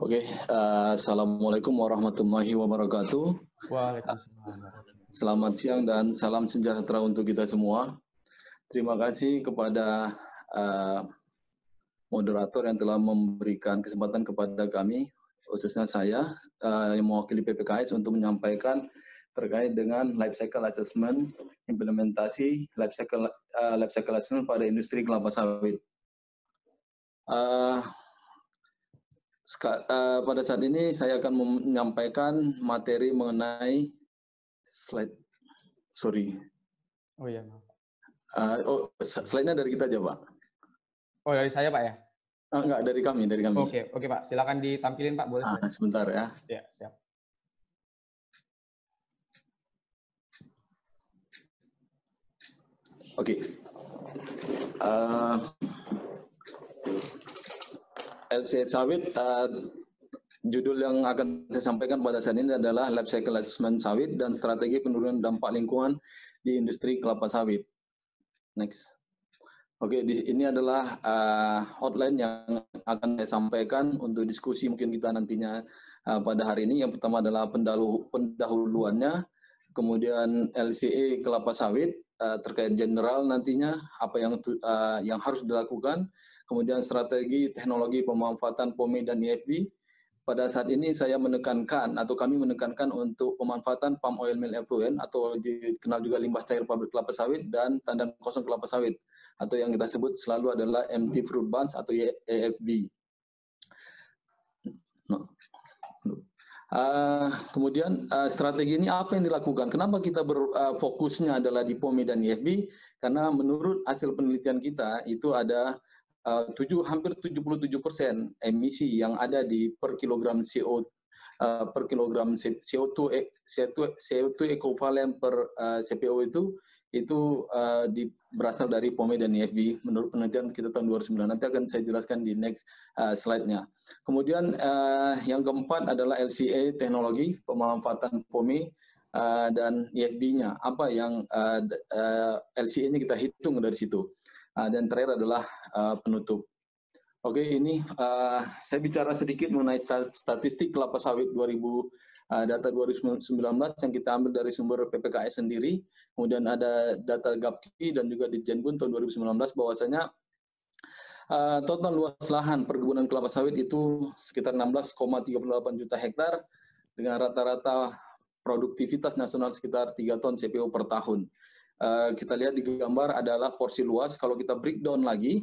Oke, Assalamualaikum warahmatullahi wabarakatuh. Waalaikumsalam. Selamat siang dan salam sejahtera untuk kita semua. Terima kasih kepada moderator yang telah memberikan kesempatan kepada kami, khususnya saya yang mewakili PPKS untuk menyampaikan terkait dengan life cycle assessment, implementasi life cycle assessment pada industri kelapa sawit. Pada saat ini saya akan menyampaikan materi mengenai slide. Sorry. Oh iya, maaf. Slide-nya dari kita aja, Pak. Oh, dari saya, Pak ya? Enggak, dari kami. Oke, Pak. Silakan ditampilin, Pak. Boleh. Sebentar ya. Ya, siap. Oke. LCA sawit, judul yang akan saya sampaikan pada saat ini adalah Life Cycle Assessment Sawit dan Strategi Penurunan Dampak Lingkungan di Industri Kelapa Sawit. Next. Oke, ini adalah outline yang akan saya sampaikan untuk diskusi mungkin kita nantinya pada hari ini. Yang pertama adalah pendahuluannya, kemudian LCA kelapa sawit terkait general nantinya apa yang harus dilakukan, kemudian strategi teknologi pemanfaatan POME dan IFB. Pada saat ini saya menekankan atau kami menekankan untuk pemanfaatan palm oil mill effluent atau dikenal juga limbah cair pabrik kelapa sawit dan tandan kosong kelapa sawit atau yang kita sebut selalu adalah empty fruit bunch atau EFB. Kemudian strategi ini apa yang dilakukan? Kenapa kita fokusnya adalah di POME dan IFB? Karena menurut hasil penelitian kita itu ada hampir 77% emisi yang ada di per kilogram CO2 ekivalen per CPO itu berasal dari POME dan IFB menurut penelitian kita tahun 2009. Nanti akan saya jelaskan di next slide-nya. Kemudian yang keempat adalah LCA teknologi pemanfaatan POME dan IFB-nya. Apa yang LCA-nya kita hitung dari situ. Dan terakhir adalah penutup. Oke, ini saya bicara sedikit mengenai statistik kelapa sawit data 2019 yang kita ambil dari sumber PPKS sendiri. Kemudian ada data Gapki dan juga di Jenbun tahun 2019 bahwasanya total luas lahan perkebunan kelapa sawit itu sekitar 16,38 juta hektar dengan rata-rata produktivitas nasional sekitar 3 ton CPO per tahun. Kita lihat di gambar adalah porsi luas. Kalau kita breakdown lagi,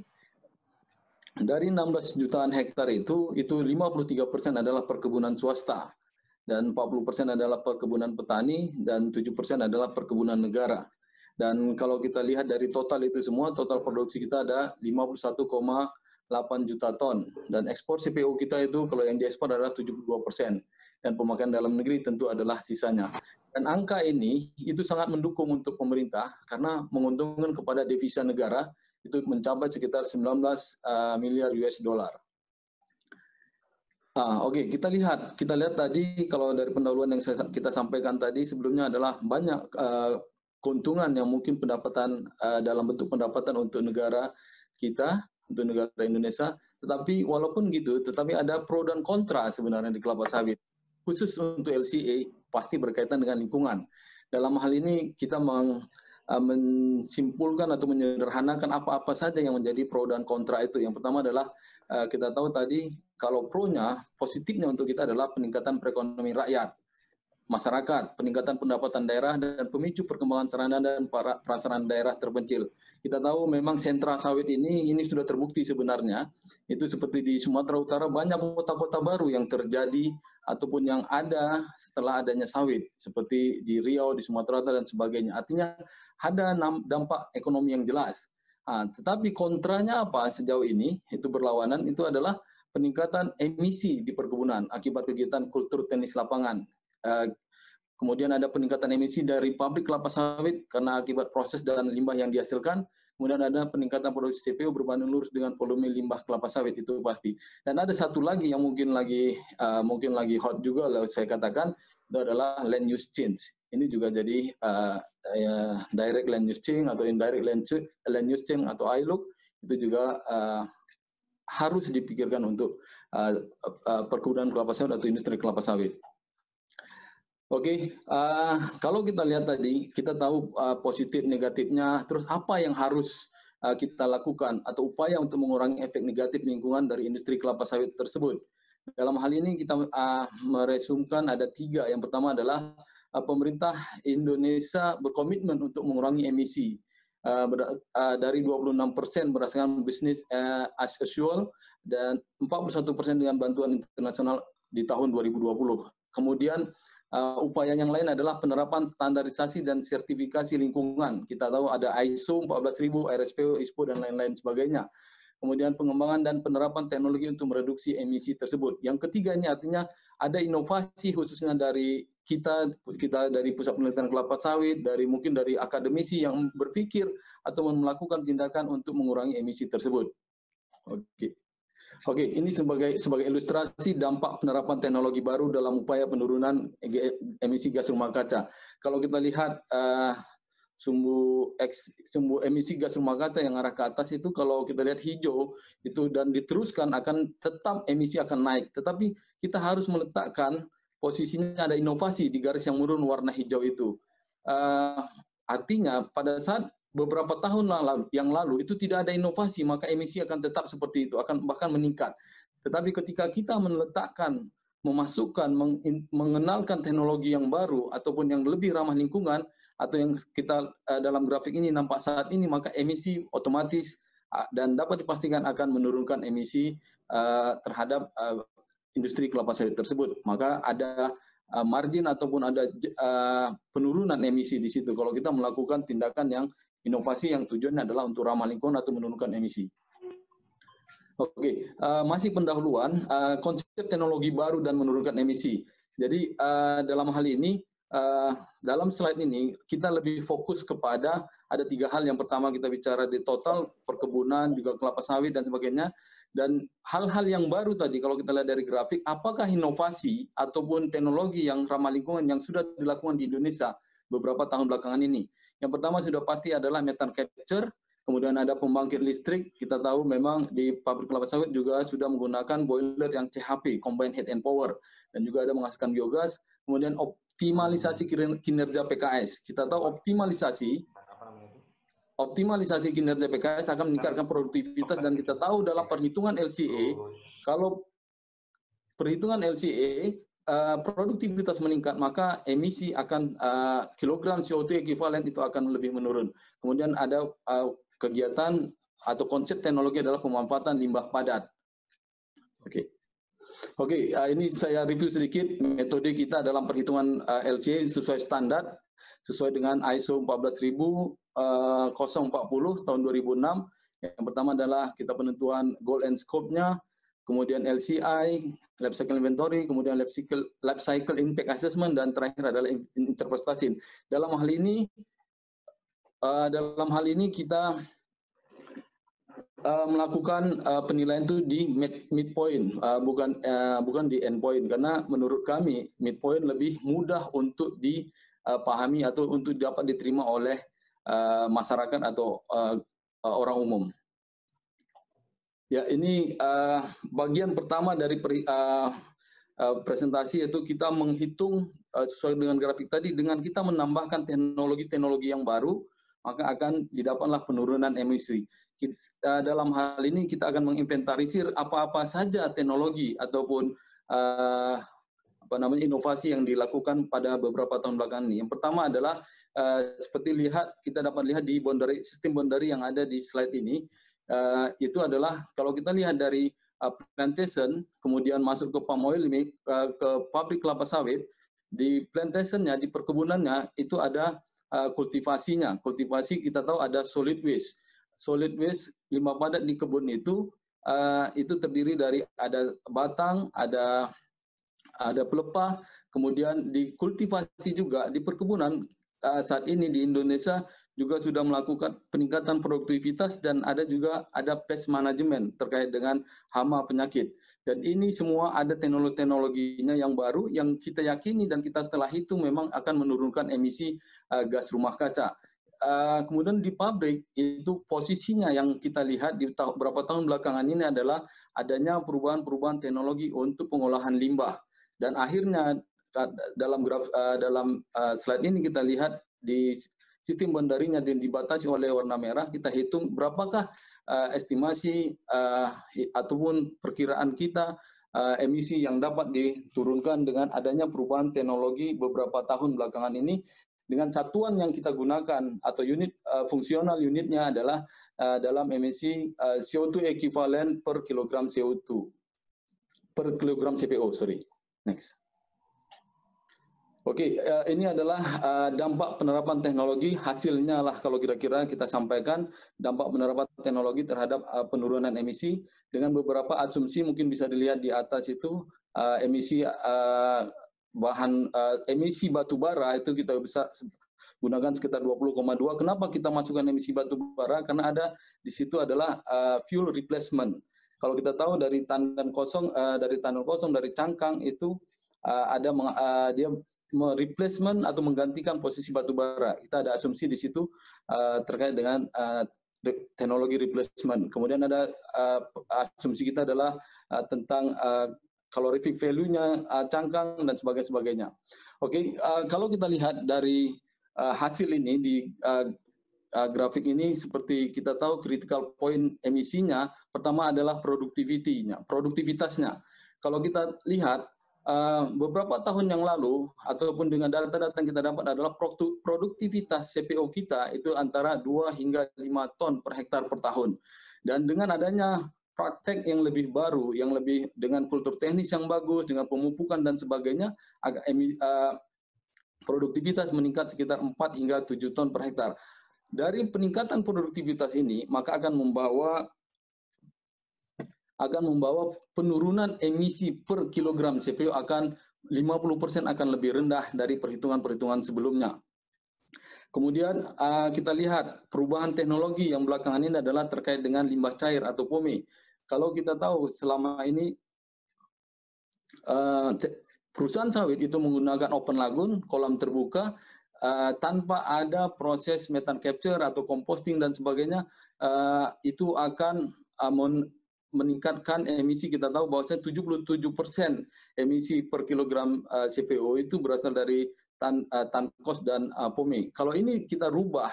dari 16 jutaan hektar itu 53% adalah perkebunan swasta, dan 40% adalah perkebunan petani, dan 7% adalah perkebunan negara. Dan kalau kita lihat dari total itu semua, total produksi kita ada 51,8 juta ton. Dan ekspor CPO kita itu kalau yang diekspor adalah 72%. Dan pemakaian dalam negeri tentu adalah sisanya. Dan angka ini itu sangat mendukung untuk pemerintah karena menguntungkan kepada devisa negara itu mencapai sekitar 19 miliar US dollar. Oke, kita lihat tadi kalau dari pendahuluan yang kita sampaikan tadi sebelumnya adalah banyak keuntungan yang mungkin pendapatan dalam bentuk pendapatan untuk negara kita, untuk negara Indonesia. Tetapi walaupun gitu, tetapi ada pro dan kontra sebenarnya di kelapa sawit. Khusus untuk LCA pasti berkaitan dengan lingkungan. Dalam hal ini kita mensimpulkan atau menyederhanakan apa-apa saja yang menjadi pro dan kontra itu. Yang pertama adalah kita tahu tadi kalau pro-nya, positifnya untuk kita adalah peningkatan perekonomian rakyat, masyarakat, peningkatan pendapatan daerah, dan pemicu perkembangan sarana dan prasarana daerah terpencil. Kita tahu memang sentra sawit ini sudah terbukti sebenarnya. Itu seperti di Sumatera Utara banyak kota-kota baru yang terjadi ataupun yang ada setelah adanya sawit. Seperti di Riau, di Sumatera Utara, dan sebagainya. Artinya ada dampak ekonomi yang jelas. Tetapi kontranya apa sejauh ini, itu berlawanan, itu adalah peningkatan emisi di perkebunan akibat kegiatan kultur tenis lapangan. Kemudian ada peningkatan emisi dari pabrik kelapa sawit karena akibat proses dan limbah yang dihasilkan. Kemudian ada peningkatan produksi CPO berbanding lurus dengan volume limbah kelapa sawit, itu pasti. Dan ada satu lagi yang mungkin lagi hot juga lah saya katakan, itu adalah land use change. Ini juga jadi direct land use change atau indirect land use change atau ILUC, itu juga harus dipikirkan untuk perkebunan kelapa sawit atau industri kelapa sawit. Oke, kalau kita lihat tadi, kita tahu positif negatifnya, terus apa yang harus kita lakukan atau upaya untuk mengurangi efek negatif lingkungan dari industri kelapa sawit tersebut. Dalam hal ini kita meresumkan ada 3. Yang pertama adalah pemerintah Indonesia berkomitmen untuk mengurangi emisi dari 26% berdasarkan bisnis as usual dan 41% dengan bantuan internasional di tahun 2020. Kemudian upaya yang lain adalah penerapan standarisasi dan sertifikasi lingkungan. Kita tahu ada ISO 14.000, RSPO, ISPO, dan lain-lain sebagainya. Kemudian pengembangan dan penerapan teknologi untuk mereduksi emisi tersebut. Yang ketiga ini artinya ada inovasi khususnya dari kita dari Pusat Penelitian Kelapa Sawit, mungkin dari akademisi yang berpikir atau melakukan tindakan untuk mengurangi emisi tersebut. Oke, ini sebagai ilustrasi dampak penerapan teknologi baru dalam upaya penurunan emisi gas rumah kaca. Kalau kita lihat sumbu emisi gas rumah kaca yang arah ke atas itu, kalau kita lihat hijau itu dan diteruskan akan tetap emisi akan naik. Tetapi kita harus meletakkan posisinya ada inovasi di garis yang murun warna hijau itu. Artinya pada saat beberapa tahun yang lalu itu tidak ada inovasi, maka emisi akan tetap seperti itu, akan bahkan meningkat. Tetapi ketika kita meletakkan, memasukkan, mengenalkan teknologi yang baru ataupun yang lebih ramah lingkungan, atau yang kita dalam grafik ini nampak saat ini, maka emisi otomatis dan dapat dipastikan akan menurunkan emisi terhadap industri kelapa sawit tersebut. Maka ada margin ataupun ada penurunan emisi di situ kalau kita melakukan tindakan yang inovasi yang tujuannya adalah untuk ramah lingkungan atau menurunkan emisi. Oke, masih pendahuluan konsep teknologi baru dan menurunkan emisi. Jadi dalam hal ini, dalam slide ini kita lebih fokus kepada ada 3 hal. Yang pertama kita bicara di total perkebunan, juga kelapa sawit dan sebagainya. Dan hal-hal yang baru tadi kalau kita lihat dari grafik, apakah inovasi ataupun teknologi yang ramah lingkungan yang sudah dilakukan di Indonesia beberapa tahun belakangan ini. Yang pertama sudah pasti adalah methane capture, kemudian ada pembangkit listrik. Kita tahu memang di pabrik kelapa sawit juga sudah menggunakan boiler yang CHP, Combined Heat and Power, dan juga ada menghasilkan biogas. Kemudian optimalisasi kinerja PKS. Kita tahu optimalisasi kinerja PKS akan meningkatkan produktivitas, dan kita tahu dalam perhitungan LCA, kalau perhitungan LCA produktivitas meningkat, maka emisi akan kilogram CO2 ekuivalen itu akan lebih menurun. Kemudian ada kegiatan atau konsep teknologi adalah pemanfaatan limbah padat. Oke, ini saya review sedikit metode kita dalam perhitungan LCA sesuai standar, sesuai dengan ISO 14040 tahun 2006. Yang pertama adalah kita penentuan goal and scope-nya, kemudian LCI, life cycle inventory, kemudian life cycle impact assessment, dan terakhir adalah interpretasi. Dalam hal ini kita melakukan penilaian itu di midpoint, bukan di endpoint, karena menurut kami midpoint lebih mudah untuk dipahami atau untuk dapat diterima oleh masyarakat atau orang umum. Ya, ini bagian pertama dari presentasi, yaitu kita menghitung sesuai dengan grafik tadi, dengan kita menambahkan teknologi-teknologi yang baru, maka akan didapatlah penurunan emisi. Dalam hal ini kita akan menginventarisir apa-apa saja teknologi ataupun inovasi yang dilakukan pada beberapa tahun belakangan ini. Yang pertama adalah seperti kita dapat lihat di sistem boundary yang ada di slide ini. Itu adalah kalau kita lihat dari plantation, kemudian masuk ke palm oil, ke pabrik kelapa sawit, di plantationnya, di perkebunannya itu ada kultivasinya. Kultivasi kita tahu ada solid waste. Solid waste, limbah padat di kebun itu terdiri dari ada batang, ada pelepah, kemudian di kultivasi juga di perkebunan. Saat ini di Indonesia juga sudah melakukan peningkatan produktivitas, dan ada pest management terkait dengan hama penyakit. Dan ini semua ada teknologinya yang baru yang kita yakini dan kita setelah itu memang akan menurunkan emisi gas rumah kaca. kemudian di pabrik itu posisinya yang kita lihat di beberapa tahun belakangan ini adalah adanya perubahan-perubahan teknologi untuk pengolahan limbah. Dan akhirnya dalam slide ini kita lihat di sistem bandarinya yang dibatasi oleh warna merah, kita hitung berapakah estimasi ataupun perkiraan kita emisi yang dapat diturunkan dengan adanya perubahan teknologi beberapa tahun belakangan ini, dengan satuan yang kita gunakan atau unit fungsional unitnya adalah dalam emisi CO2 ekuivalen per kilogram CO2 per kilogram CPO, sorry. Next. Oke, ini adalah dampak penerapan teknologi, hasilnya lah kalau kira-kira kita sampaikan dampak penerapan teknologi terhadap penurunan emisi dengan beberapa asumsi mungkin bisa dilihat di atas itu emisi emisi batu bara itu kita bisa gunakan sekitar 20,2. Kenapa kita masukkan emisi batu bara? Karena ada di situ adalah fuel replacement. Kalau kita tahu dari tandan kosong dari cangkang itu dia replacement atau menggantikan posisi batu bara. Kita ada asumsi di situ terkait dengan teknologi replacement. Kemudian ada asumsi kita adalah tentang calorific value-nya cangkang dan sebagainya. Oke, kalau kita lihat dari hasil ini di grafik ini, seperti kita tahu critical point emisinya pertama adalah produktivitasnya. Kalau kita lihat beberapa tahun yang lalu ataupun dengan data-data yang kita dapat adalah produktivitas CPO kita itu antara 2 hingga 5 ton per hektar per tahun. Dan dengan adanya praktek yang lebih baru, yang lebih dengan kultur teknis yang bagus, dengan pemupukan dan sebagainya, produktivitas meningkat sekitar 4 hingga 7 ton per hektar. Dari peningkatan produktivitas ini, maka akan membawa penurunan emisi per kilogram CPO akan 50% akan lebih rendah dari perhitungan-perhitungan sebelumnya. Kemudian kita lihat perubahan teknologi yang belakangan ini adalah terkait dengan limbah cair atau POME. Kalau kita tahu selama ini perusahaan sawit itu menggunakan open lagoon, kolam terbuka, tanpa ada proses methane capture atau composting dan sebagainya, itu akan meningkatkan emisi. Kita tahu bahwasanya 77% emisi per kilogram CPO itu berasal dari tankos dan POME. Kalau ini kita rubah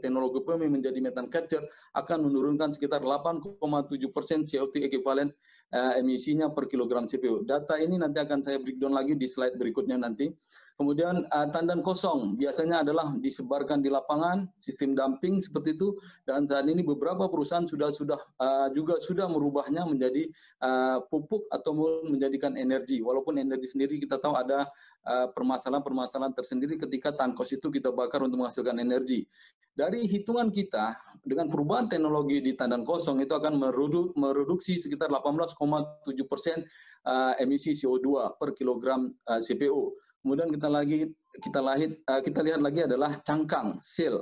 teknologi POME menjadi methane capture, akan menurunkan sekitar 8,7% CO2 ekuivalen emisinya per kilogram CPO. Data ini nanti akan saya breakdown lagi di slide berikutnya nanti. Kemudian tandan kosong biasanya adalah disebarkan di lapangan, sistem dumping seperti itu, dan saat ini beberapa perusahaan sudah merubahnya menjadi pupuk atau menjadikan energi. Walaupun energi sendiri kita tahu ada permasalahan-permasalahan tersendiri ketika tangkos itu kita bakar untuk menghasilkan energi. Dari hitungan kita, dengan perubahan teknologi di tandan kosong itu akan mereduksi sekitar 18,7% emisi CO2 per kilogram CPO. Kemudian kita lihat lagi adalah cangkang, sel.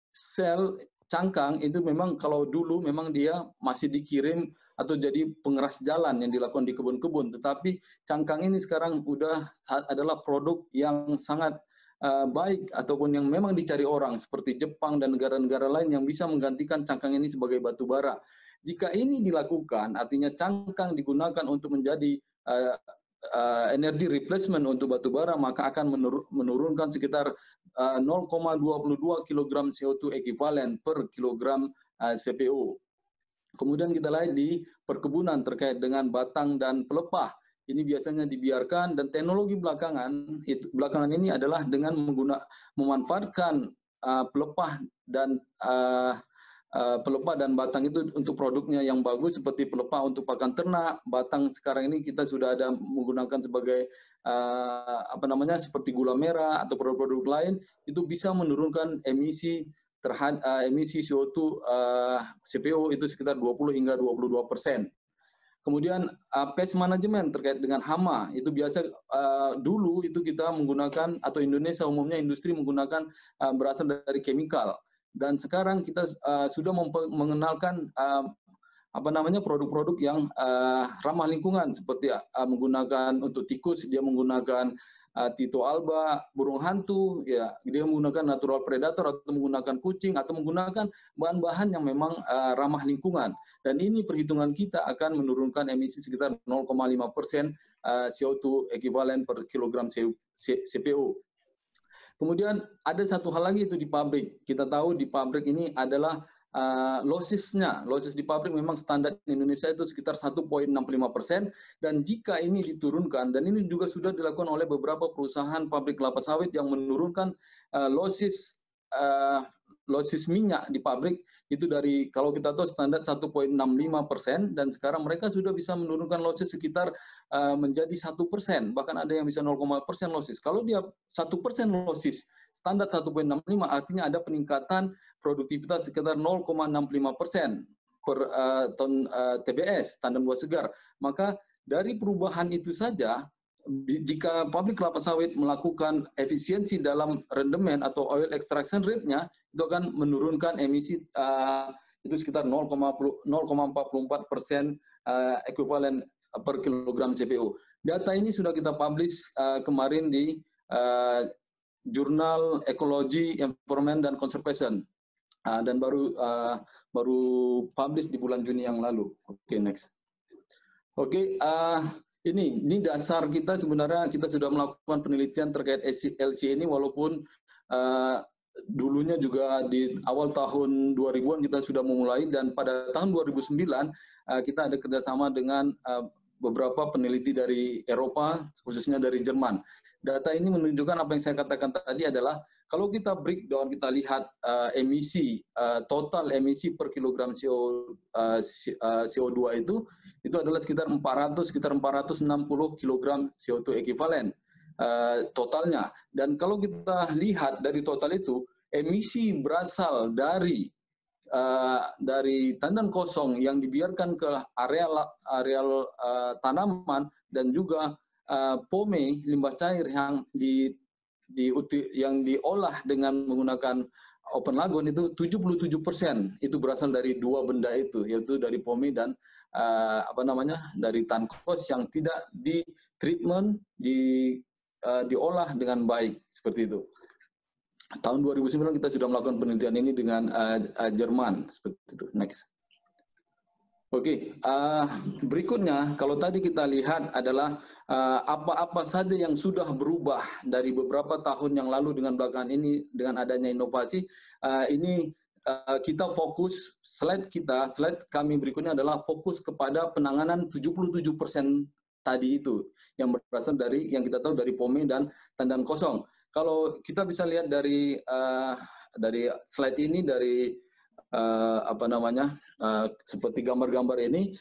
Sel cangkang itu memang kalau dulu memang dia masih dikirim atau jadi pengeras jalan yang dilakukan di kebun-kebun, tetapi cangkang ini sekarang adalah produk yang sangat baik ataupun yang memang dicari orang seperti Jepang dan negara-negara lain yang bisa menggantikan cangkang ini sebagai batu bara. Jika ini dilakukan, artinya cangkang digunakan untuk menjadi energi replacement untuk batu bara, maka akan menurunkan sekitar 0,22 kg CO2 ekuivalen per kilogram CPO. Kemudian kita lihat di perkebunan terkait dengan batang dan pelepah. Ini biasanya dibiarkan, dan teknologi belakangan ini adalah dengan memanfaatkan pelepah dan batang itu untuk produknya yang bagus, seperti pelepah untuk pakan ternak. Batang sekarang ini kita sudah ada menggunakan sebagai seperti gula merah atau produk-produk lain, itu bisa menurunkan emisi CO2 CPO itu sekitar 20 hingga 22%. Kemudian pest management terkait dengan hama, itu biasa dulu itu kita menggunakan, atau Indonesia umumnya industri menggunakan berasal dari chemical. Dan sekarang kita sudah mengenalkan produk-produk yang ramah lingkungan, seperti menggunakan untuk tikus dia menggunakan Tito alba, burung hantu, ya dia menggunakan natural predator atau menggunakan kucing atau menggunakan bahan-bahan yang memang ramah lingkungan. Dan ini perhitungan kita akan menurunkan emisi sekitar 0,5% CO2 ekuivalen per kilogram CPO. Kemudian ada satu hal lagi itu di pabrik. Kita tahu di pabrik ini adalah lossesnya. Losses di pabrik memang standar Indonesia itu sekitar 1,65%, dan jika ini diturunkan, dan ini juga sudah dilakukan oleh beberapa perusahaan pabrik kelapa sawit yang menurunkan losses minyak di pabrik itu dari, kalau kita tahu standar 1,65%, dan sekarang mereka sudah bisa menurunkan losses sekitar menjadi 1%, bahkan ada yang bisa 0,1% losses. Kalau dia 1% losses standar 1,65, artinya ada peningkatan produktivitas sekitar 0,65% per ton TBS, tandan buah segar. Maka dari perubahan itu saja, jika pabrik kelapa sawit melakukan efisiensi dalam rendemen atau oil extraction rate-nya, itu akan menurunkan emisi itu sekitar 0,44% ekuivalen per kilogram CPO. Data ini sudah kita publish kemarin di Jurnal Ecology, Environment, dan Conservation, dan baru publish di bulan Juni yang lalu. Oke, next. Oke, ini dasar kita. Sebenarnya kita sudah melakukan penelitian terkait LCA ini, walaupun dulunya juga di awal tahun 2000-an kita sudah memulai, dan pada tahun 2009 kita ada kerjasama dengan beberapa peneliti dari Eropa, khususnya dari Jerman. Data ini menunjukkan apa yang saya katakan tadi adalah, kalau kita breakdown, kita lihat emisi, total emisi per kilogram CO2 itu adalah sekitar 460 kilogram CO2 ekuivalen totalnya. Dan kalau kita lihat dari total itu, emisi berasal dari tandan kosong yang dibiarkan ke areal tanaman, dan juga pome, limbah cair yang diolah dengan menggunakan open lagoon, itu 77% itu berasal dari dua benda itu, yaitu dari pome dan dari tankos yang tidak di treatment, diolah dengan baik, seperti itu. Tahun 2009 kita sudah melakukan penelitian ini dengan Jerman, seperti itu. Next. Oke, berikutnya kalau tadi kita lihat adalah apa-apa saja yang sudah berubah dari beberapa tahun yang lalu dengan belakangan ini dengan adanya inovasi. Ini kita fokus, slide kami berikutnya adalah fokus kepada penanganan 77% tadi itu, yang berasal dari, yang kita tahu dari pome dan tandan kosong. Kalau kita bisa lihat dari slide ini, dari seperti gambar-gambar ini,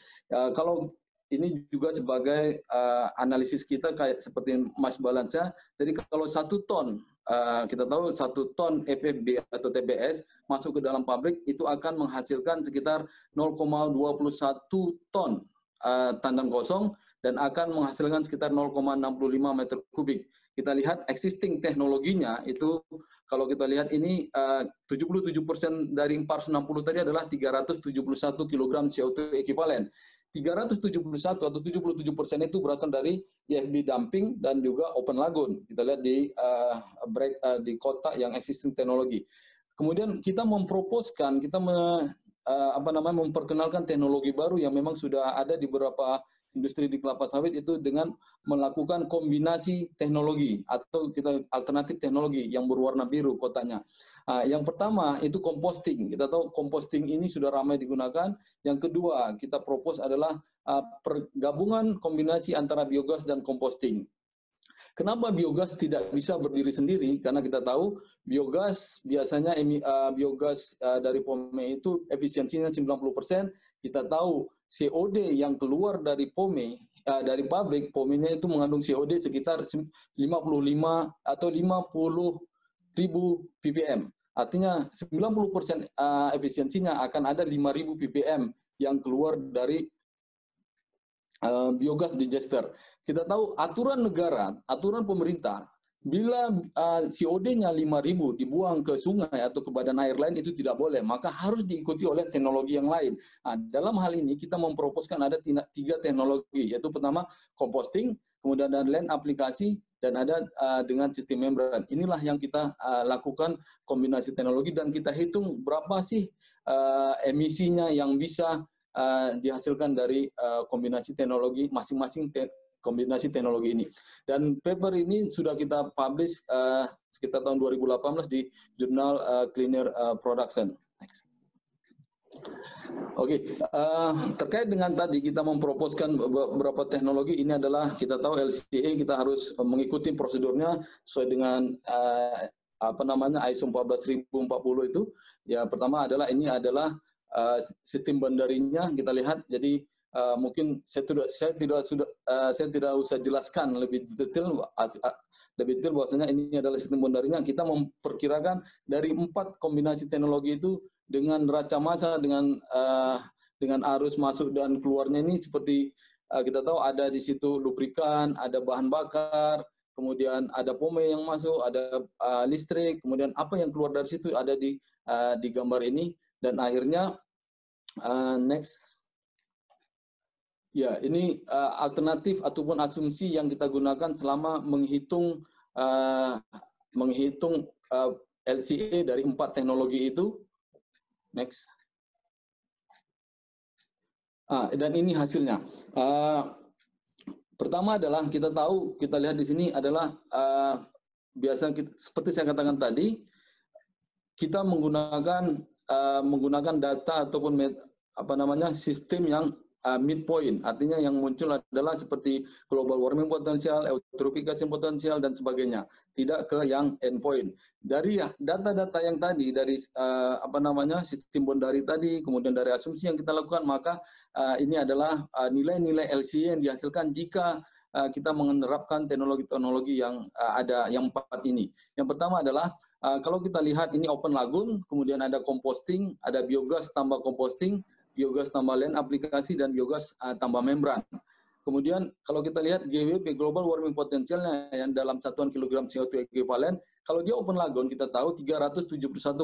kalau ini juga sebagai analisis kita kayak seperti mass balance-nya. Jadi kalau 1 ton, kita tahu 1 ton FFB atau TBS masuk ke dalam pabrik itu akan menghasilkan sekitar 0,21 ton tandan kosong, dan akan menghasilkan sekitar 0,65 meter kubik. Kita lihat existing teknologinya itu, kalau kita lihat ini 77% dari 460 tadi adalah 371 kg CO2 ekuivalen. 371 atau 77% itu berasal dari IFB dumping dan juga open lagoon. Kita lihat di kota yang existing teknologi. Kemudian kita memproposkan, kita memperkenalkan teknologi baru yang memang sudah ada di beberapa industri di kelapa sawit, itu dengan melakukan kombinasi teknologi atau kita alternatif teknologi yang berwarna biru kotanya. Yang pertama itu composting. Kita tahu composting ini sudah ramai digunakan. Yang kedua kita propose adalah pergabungan kombinasi antara biogas dan composting. Kenapa biogas tidak bisa berdiri sendiri? Karena kita tahu biogas biasanya biogas dari pome itu efisiensinya 90%. Kita tahu COD yang keluar dari pome, dari pabrik, pomenya itu mengandung COD sekitar 55 atau 50.000 ppm. Artinya 90% efisiensinya akan ada 5.000 ppm yang keluar dari biogas digester. Kita tahu aturan negara, aturan pemerintah, bila COD-nya 5.000 dibuang ke sungai atau ke badan air lain itu tidak boleh, maka harus diikuti oleh teknologi yang lain. Dalam hal ini kita memproposkan ada 3 teknologi, yaitu pertama composting, kemudian ada land aplikasi, dan ada dengan sistem membran. Inilah yang kita lakukan kombinasi teknologi dan kita hitung berapa sih emisinya yang bisa dihasilkan dari kombinasi teknologi masing-masing kombinasi teknologi ini. Dan paper ini sudah kita publish sekitar tahun 2018 di jurnal Cleaner Production. Next. Oke, terkait dengan tadi kita memproposkan beberapa teknologi, ini adalah kita tahu LCA kita harus mengikuti prosedurnya sesuai dengan ISO 14040 itu. Ya, pertama adalah ini adalah sistem bandarinya kita lihat. Jadi mungkin saya tidak usah jelaskan lebih detail bahwasanya ini adalah sistem bandarinya. Kita memperkirakan dari 4 kombinasi teknologi itu dengan neraca massa, dengan arus masuk dan keluarnya ini seperti kita tahu ada di situ lubrikan, ada bahan bakar, kemudian ada pome yang masuk, ada listrik, kemudian apa yang keluar dari situ ada di gambar ini. Dan akhirnya next. Ya, ini alternatif ataupun asumsi yang kita gunakan selama menghitung LCA dari 4 teknologi itu. Next. Dan ini hasilnya. Pertama adalah kita tahu, kita lihat di sini adalah seperti saya katakan tadi, kita menggunakan data ataupun sistem yang midpoint, artinya yang muncul adalah seperti global warming potensial, eutrofication potensial dan sebagainya, tidak ke yang endpoint. Dari data-data yang tadi, dari sistem bondari tadi, kemudian dari asumsi yang kita lakukan, maka ini adalah nilai-nilai LCA yang dihasilkan jika kita menerapkan teknologi-teknologi yang ada, yang 4 ini. Yang pertama adalah kalau kita lihat ini open lagoon, kemudian ada composting, ada biogas tambah composting, biogas tambah land aplikasi, dan biogas tambah membran. Kemudian kalau kita lihat GWP, global warming potensialnya yang dalam satuan kilogram CO2 ekuivalen, kalau dia open lagoon kita tahu 371,48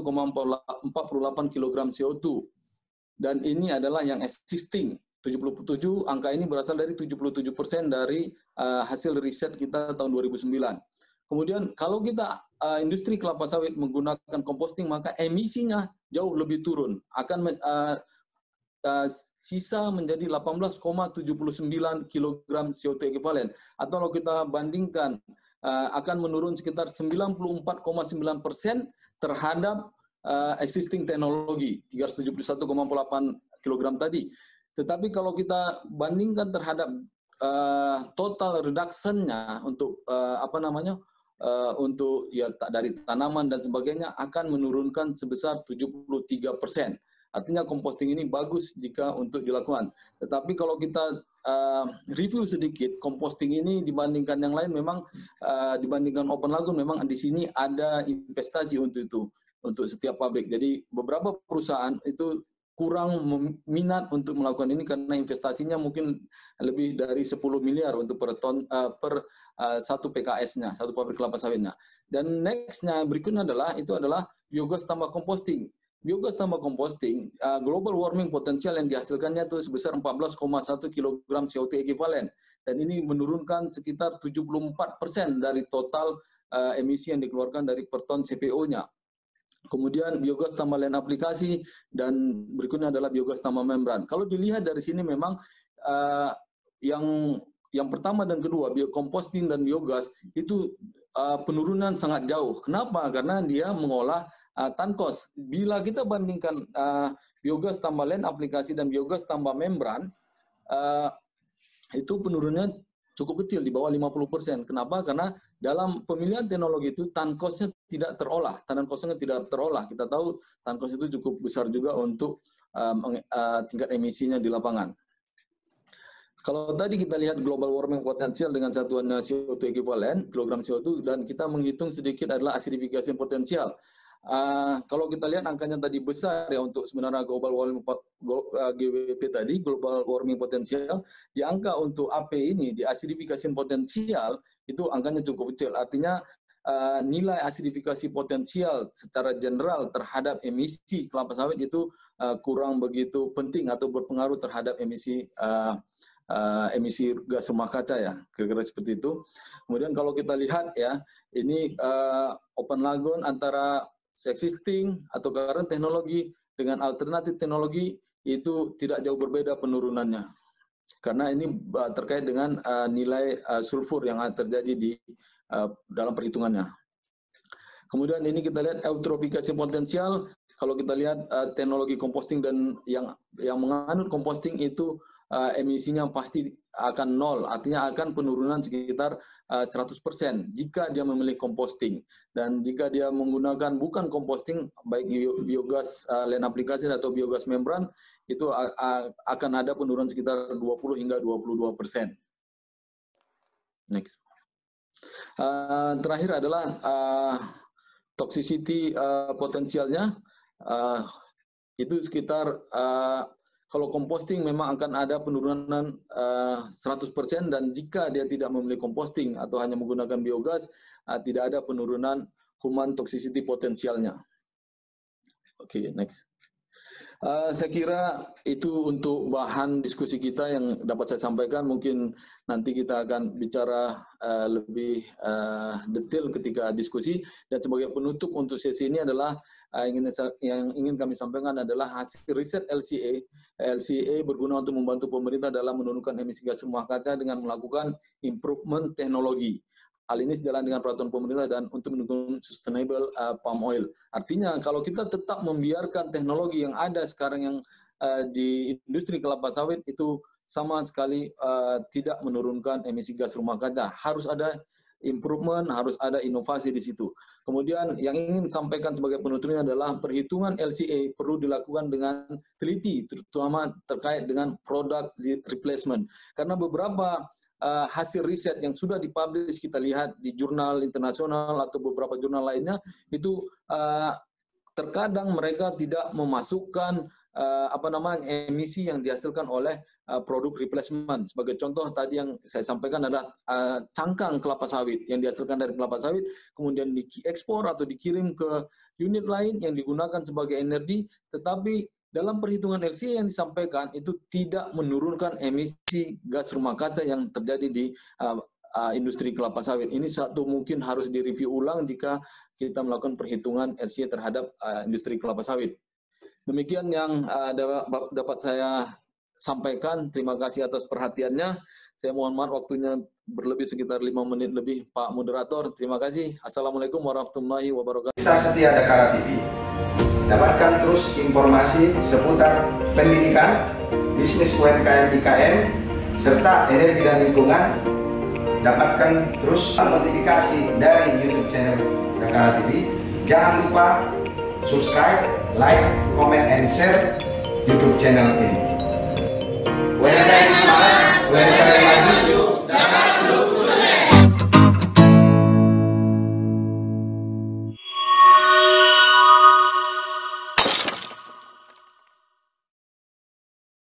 kilogram CO2. Dan ini adalah yang existing. 77, angka ini berasal dari 77% dari hasil riset kita tahun 2009. Kemudian kalau kita industri kelapa sawit menggunakan composting, maka emisinya jauh lebih turun, akan sisa menjadi 18,79 kg CO2 ekuivalen. Atau kalau kita bandingkan akan menurun sekitar 94,9% terhadap existing teknologi 371,8 kg tadi. Tetapi kalau kita bandingkan terhadap total reduction-nya untuk untuk ya dari tanaman dan sebagainya akan menurunkan sebesar 73%. Artinya composting ini bagus jika untuk dilakukan. Tetapi kalau kita review sedikit, composting ini dibandingkan yang lain memang dibandingkan open lagoon memang di sini ada investasi untuk itu, untuk setiap pabrik. Jadi beberapa perusahaan itu kurang minat untuk melakukan ini karena investasinya mungkin lebih dari 10 miliar untuk per satu PKS-nya, satu pabrik kelapa sawitnya. Dan next-nya berikutnya adalah biogas tambah composting. Biogas tambah composting, global warming potensial yang dihasilkannya itu sebesar 14,1 kg CO2 ekuivalen. Dan ini menurunkan sekitar 74% dari total emisi yang dikeluarkan dari per ton CPO-nya. Kemudian biogas tambah land aplikasi, dan berikutnya adalah biogas tambah membran. Kalau dilihat dari sini memang yang pertama dan kedua, biocomposting dan biogas itu penurunan sangat jauh. Kenapa? Karena dia mengolah tankos. Bila kita bandingkan biogas tambah land aplikasi dan biogas tambah membran, itu penurunannya cukup kecil, di bawah 50%. Kenapa? Karena dalam pemilihan teknologi itu tankosnya tidak terolah, tankosnya tidak terolah. Kita tahu tankos itu cukup besar juga untuk tingkat emisinya di lapangan. Kalau tadi kita lihat global warming potensial dengan satuan CO2 ekuivalen, kilogram CO2, dan kita menghitung sedikit adalah acidification potensial. Kalau kita lihat angkanya tadi besar ya untuk sebenarnya global warming GWP tadi, global warming potensial, di angka untuk AP ini, di acidification potensial, itu angkanya cukup kecil. Artinya nilai acidifikasi potensial secara general terhadap emisi kelapa sawit itu kurang begitu penting atau berpengaruh terhadap emisi emisi gas rumah kaca ya, kira-kira seperti itu. Kemudian kalau kita lihat ya, ini open lagoon antara existing atau current teknologi dengan alternatif teknologi itu tidak jauh berbeda penurunannya. Karena ini terkait dengan nilai sulfur yang terjadi di dalam perhitungannya. Kemudian ini kita lihat eutrofikasi potensial. Kalau kita lihat teknologi composting dan yang menganut composting itu emisinya pasti akan nol, artinya akan penurunan sekitar 100% jika dia memilih composting. Dan jika dia menggunakan bukan composting, baik biogas lain aplikasi atau biogas membran, itu akan ada penurunan sekitar 20 hingga 22%. Next. Terakhir adalah toxicity potensialnya. Itu sekitar kalau composting memang akan ada penurunan 100%, dan jika dia tidak memilih composting atau hanya menggunakan biogas, tidak ada penurunan human toxicity potensialnya. Oke, next. Saya kira itu untuk bahan diskusi kita yang dapat saya sampaikan. Mungkin nanti kita akan bicara lebih detail ketika diskusi. Dan sebagai penutup untuk sesi ini adalah yang ingin kami sampaikan adalah hasil riset LCA. LCA berguna untuk membantu pemerintah dalam menurunkan emisi gas rumah kaca dengan melakukan improvement teknologi. Hal ini sejalan dengan peraturan pemerintah dan untuk mendukung sustainable palm oil. Artinya kalau kita tetap membiarkan teknologi yang ada sekarang yang di industri kelapa sawit itu sama sekali tidak menurunkan emisi gas rumah kaca. Harus ada improvement, harus ada inovasi di situ. Kemudian yang ingin sampaikan sebagai penutupnya adalah perhitungan LCA perlu dilakukan dengan teliti, terutama terkait dengan product replacement. Karena beberapa hasil riset yang sudah dipublish kita lihat di jurnal internasional atau beberapa jurnal lainnya itu terkadang mereka tidak memasukkan emisi yang dihasilkan oleh produk replacement. Sebagai contoh tadi yang saya sampaikan adalah cangkang kelapa sawit yang dihasilkan dari kelapa sawit kemudian diekspor atau dikirim ke unit lain yang digunakan sebagai energi, tetapi dalam perhitungan LCA yang disampaikan itu tidak menurunkan emisi gas rumah kaca yang terjadi di industri kelapa sawit. Ini satu mungkin harus direview ulang jika kita melakukan perhitungan LCA terhadap industri kelapa sawit. Demikian yang dapat saya sampaikan. Terima kasih atas perhatiannya. Saya mohon maaf waktunya berlebih sekitar 5 menit lebih, Pak Moderator. Terima kasih. Assalamualaikum warahmatullahi wabarakatuh. Bisa setia Dakara TV. Dapatkan terus informasi seputar pendidikan, bisnis UMKM IKM, serta energi dan lingkungan. Dapatkan terus notifikasi dari YouTube channel Dakara TV. Jangan lupa subscribe, like, comment, and share YouTube channel ini. UMKM semangat, UMKM